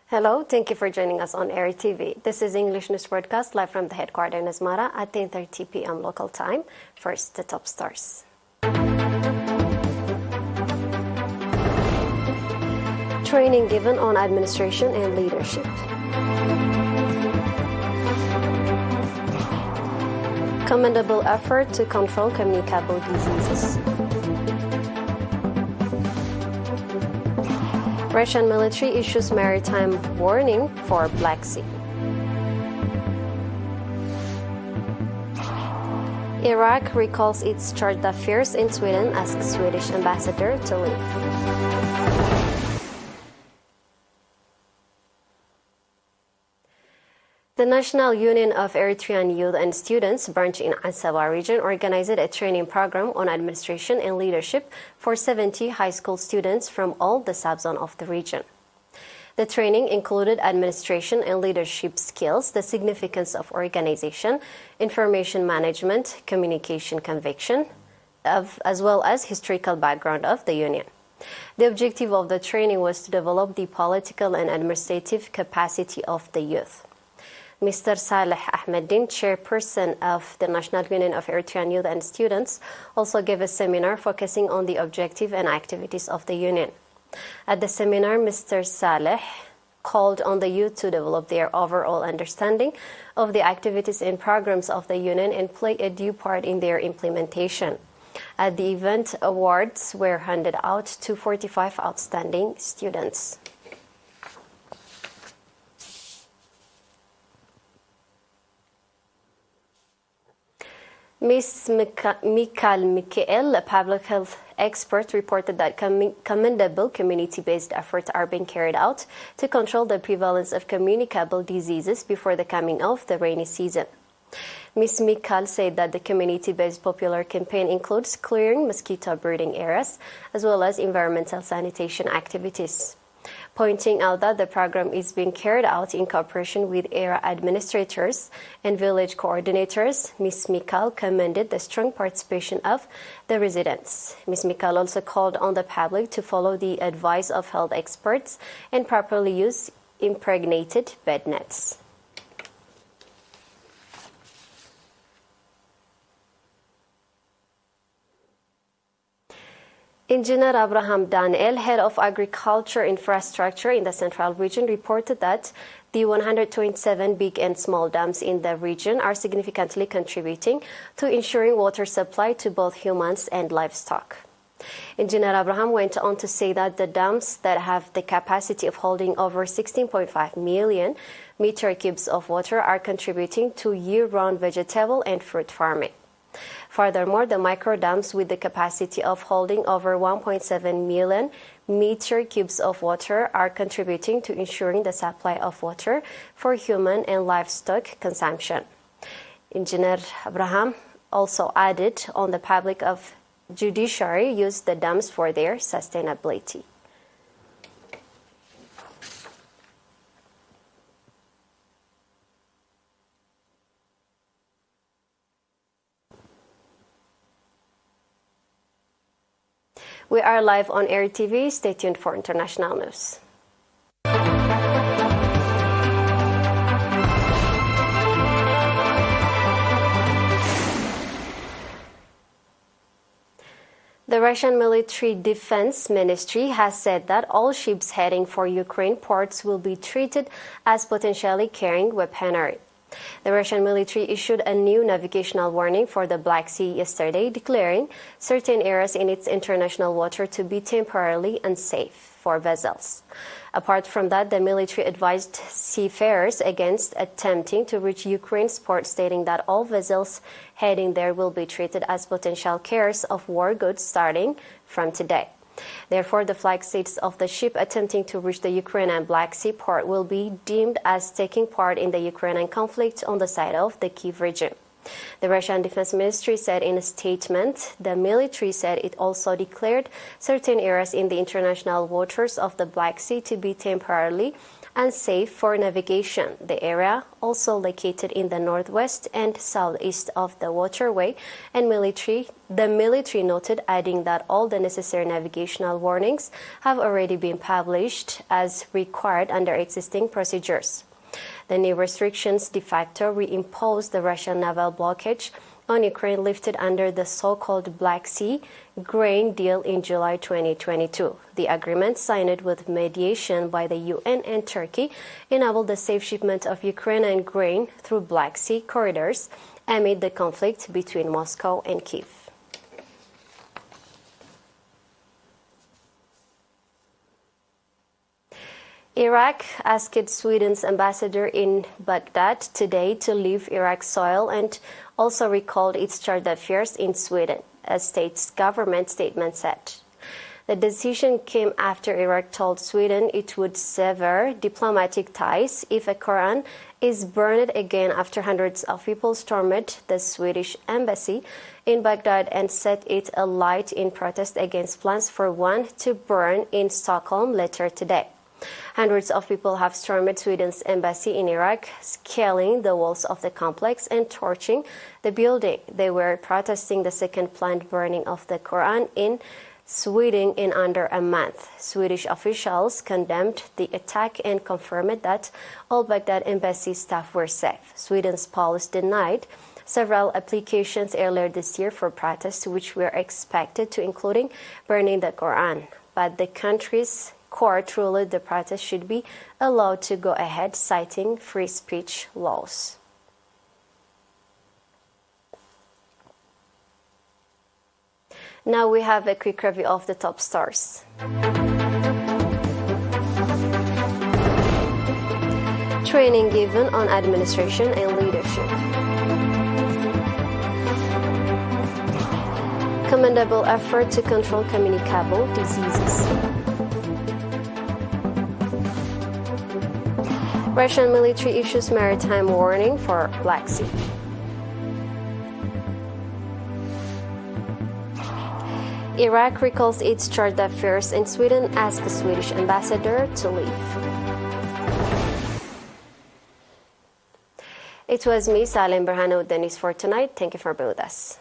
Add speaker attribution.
Speaker 1: Hello, thank you for joining us on ERi-TV. This is English News Broadcast live from the headquarters in Asmara at 10:30 p.m. local time. First, the top stars. Training given on administration and leadership. Commendable effort to control communicable diseases. Russian military issues maritime warning for Black Sea. Iraq recalls its charged affairs in Sweden, asks Swedish ambassador to leave. The National Union of Eritrean Youth and Students, branch in Asaba region, organized a training program on administration and leadership for 70 high school students from all the subzones of the region. The training included administration and leadership skills, the significance of organization, information management, communication conviction, as well as historical background of the union. The objective of the training was to develop the political and administrative capacity of the youth. Mr. Saleh Ahmeddin, chairperson of the National Union of Eritrean Youth and Students, also gave a seminar focusing on the objective and activities of the union. At the seminar, Mr. Saleh called on the youth to develop their overall understanding of the activities and programs of the union and play a due part in their implementation. At the event, awards were handed out to 45 outstanding students. Ms. Mikal Mikael, a public health expert, reported that commendable community-based efforts are being carried out to control the prevalence of communicable diseases before the coming of the rainy season. Ms. Mikal said that the community-based popular campaign includes clearing mosquito breeding areas as well as environmental sanitation activities. Pointing out that the program is being carried out in cooperation with ERA administrators and village coordinators, Ms. Mikal commended the strong participation of the residents. Ms. Mikal also called on the public to follow the advice of health experts and properly use impregnated bed nets. Engineer Abraham Daniel, head of agriculture infrastructure in the central region, reported that the 127 big and small dams in the region are significantly contributing to ensuring water supply to both humans and livestock. Engineer Abraham went on to say that the dams that have the capacity of holding over 16.5 million meter cubes of water are contributing to year-round vegetable and fruit farming. Furthermore, the micro dams with the capacity of holding over 1.7 million meter cubes of water are contributing to ensuring the supply of water for human and livestock consumption. Engineer Abraham also added on the public of judiciary use the dams for their sustainability. We are live on ERi-TV. Stay tuned for international news. The Russian Military Defense Ministry has said that all ships heading for Ukraine ports will be treated as potentially carrying weaponry. The Russian military issued a new navigational warning for the Black Sea yesterday, declaring certain areas in its international water to be temporarily unsafe for vessels. Apart from that, the military advised seafarers against attempting to reach Ukraine's port, stating that all vessels heading there will be treated as potential carriers of war goods starting from today. Therefore, the flag states of the ship attempting to reach the Ukrainian Black Sea port will be deemed as taking part in the Ukrainian conflict on the side of the Kyiv region. The Russian Defense Ministry said in a statement. The military said it also declared certain areas in the international waters of the Black Sea to be temporarily and safe for navigation. The area, also located in the northwest and southeast of the waterway, and the military noted, adding that all the necessary navigational warnings have already been published as required under existing procedures. The new restrictions de facto reimposed the Russian naval blockage on Ukraine lifted under the so-called Black Sea grain deal in July 2022. The agreement, signed with mediation by the UN and Turkey, enabled the safe shipment of Ukrainian grain through Black Sea corridors amid the conflict between Moscow and Kyiv. Iraq asked Sweden's ambassador in Baghdad today to leave Iraq's soil and also recalled its chargé d'affaires in Sweden, a state government statement said. The decision came after Iraq told Sweden it would sever diplomatic ties if a Quran is burned again after hundreds of people stormed the Swedish embassy in Baghdad and set it alight in protest against plans for one to burn in Stockholm later today. Hundreds of people have stormed Sweden's embassy in Iraq, scaling the walls of the complex and torching the building. They were protesting the second planned burning of the Quran in Sweden in under a month. Swedish officials condemned the attack and confirmed that all Baghdad embassy staff were safe. Sweden's police denied several applications earlier this year for protests, which were expected to including burning the Quran. But the country's court ruled the protest should be allowed to go ahead, citing free speech laws. Now we have a quick review of the top stories. Training given on administration and leadership. Commendable effort to control communicable diseases. Russian military issues maritime warning for Black Sea. Iraq recalls its chargé d'affaires and Sweden asks the Swedish ambassador to leave. It was me, Salem Berhano, with the news for tonight. Thank you for being with us.